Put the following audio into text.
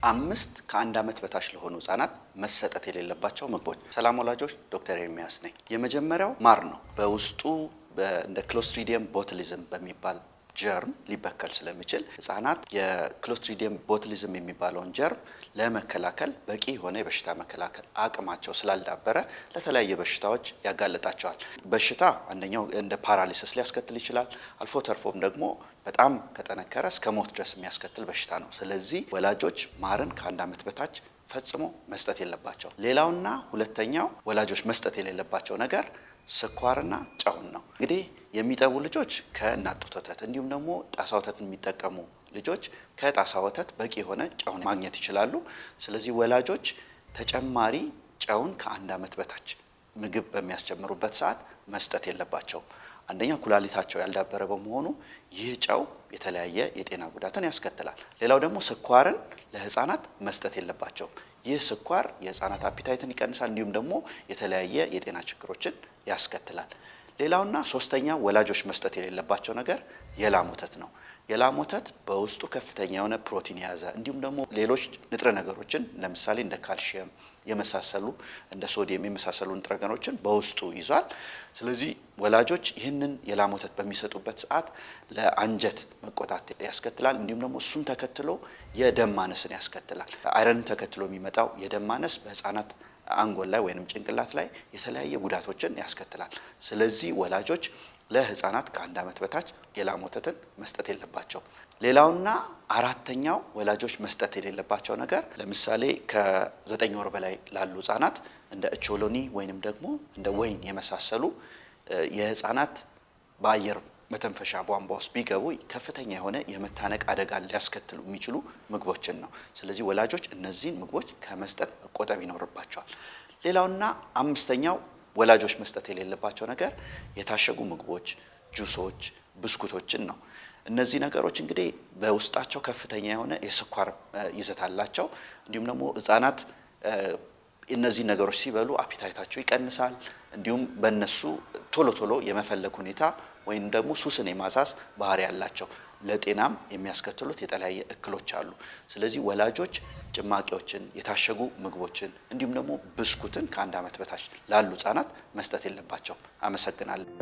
አምስት ከአንድ ዓመት በታች ለሆኑ ህጻናት መሰጠት የሌለባቸው ምግቦች። ሰላም ወላጆች፣ ዶክተር ኤርሚያስ ነኝ። የመጀመሪያው ማር ነው። በውስጡ እንደ ክሎስትሪዲየም ቦቱሊዝም በሚባል ጀርም ሊበከል ስለሚችል ህጻናት የክሎስትሪዲየም ቦቱሊዝም የሚባለውን ጀርም ለመከላከል በቂ የሆነ የበሽታ መከላከል አቅማቸው ስላልዳበረ ለተለያየ በሽታዎች ያጋለጣቸዋል። በሽታ አንደኛው እንደ ፓራሊሲስ ሊያስከትል ይችላል። አልፎ ተርፎም ደግሞ በጣም ከጠነከረ እስከ ሞት ድረስ የሚያስከትል በሽታ ነው። ስለዚህ ወላጆች ማርን ከአንድ ዓመት በታች ፈጽሞ መስጠት የለባቸው። ሌላውና ሁለተኛው ወላጆች መስጠት የሌለባቸው ነገር ስኳርና ጨውን ነው። እንግዲህ የሚጠቡ ልጆች ከእናት ጡት ወተት እንዲሁም ደግሞ ጣሳ ወተትን የሚጠቀሙ ልጆች ከጣሳ ወተት በቂ የሆነ ጨውን ማግኘት ይችላሉ። ስለዚህ ወላጆች ተጨማሪ ጨውን ከአንድ ዓመት በታች ምግብ በሚያስጀምሩበት ሰዓት መስጠት የለባቸውም። አንደኛ ኩላሊታቸው ያልዳበረ በመሆኑ ይህ ጨው የተለያየ የጤና ጉዳትን ያስከትላል። ሌላው ደግሞ ስኳርን ለህፃናት መስጠት የለባቸውም። ይህ ስኳር የህፃናት አፒታይትን ይቀንሳል፣ እንዲሁም ደግሞ የተለያየ የጤና ችግሮችን ያስከትላል። ሌላውና ሶስተኛ ወላጆች መስጠት የሌለባቸው ነገር የላም ወተት ነው። የላም ወተት በውስጡ ከፍተኛ የሆነ ፕሮቲን የያዘ እንዲሁም ደግሞ ሌሎች ንጥረ ነገሮችን ለምሳሌ እንደ ካልሲየም የመሳሰሉ እንደ ሶዲየም የመሳሰሉ ንጥረ ነገሮችን በውስጡ ይዟል። ስለዚህ ወላጆች ይህንን የላም ወተት በሚሰጡበት ሰዓት ለአንጀት መቆጣት ያስከትላል፣ እንዲሁም ደግሞ እሱን ተከትሎ የደም ማነስን ያስከትላል። አይረንን ተከትሎ የሚመጣው የደም ማነስ በህፃናት አንጎል ላይ ወይንም ጭንቅላት ላይ የተለያየ ጉዳቶችን ያስከትላል። ስለዚህ ወላጆች ለህፃናት ከአንድ ዓመት በታች የላም ወተትን መስጠት የለባቸው። ሌላውና አራተኛው ወላጆች መስጠት የሌለባቸው ነገር ለምሳሌ ከ9 ወር በላይ ላሉ ህፃናት እንደ እቾሎኒ ወይንም ደግሞ እንደ ወይን የመሳሰሉ የህፃናት በአየር መተንፈሻ ቧንቧ ውስጥ ቢገቡ ከፍተኛ የሆነ የመታነቅ አደጋ ሊያስከትሉ የሚችሉ ምግቦችን ነው። ስለዚህ ወላጆች እነዚህን ምግቦች ከመስጠት መቆጠብ ይኖርባቸዋል። ሌላውና አምስተኛው ወላጆች መስጠት የሌለባቸው ነገር የታሸጉ ምግቦች፣ ጁሶች፣ ብስኩቶችን ነው። እነዚህ ነገሮች እንግዲህ በውስጣቸው ከፍተኛ የሆነ የስኳር ይዘት አላቸው። እንዲሁም ደግሞ ህፃናት እነዚህ ነገሮች ሲበሉ አፒታይታቸው ይቀንሳል። እንዲሁም በእነሱ ቶሎ የመፈለግ ሁኔታ ወይም ደግሞ ሱስን የማሳስ ባህሪ ያላቸው ለጤናም የሚያስከትሉት የተለያየ እክሎች አሉ። ስለዚህ ወላጆች ጭማቂዎችን፣ የታሸጉ ምግቦችን እንዲሁም ደግሞ ብስኩትን ከአንድ ዓመት በታች ላሉ ህፃናት መስጠት የለባቸውም። አመሰግናለሁ።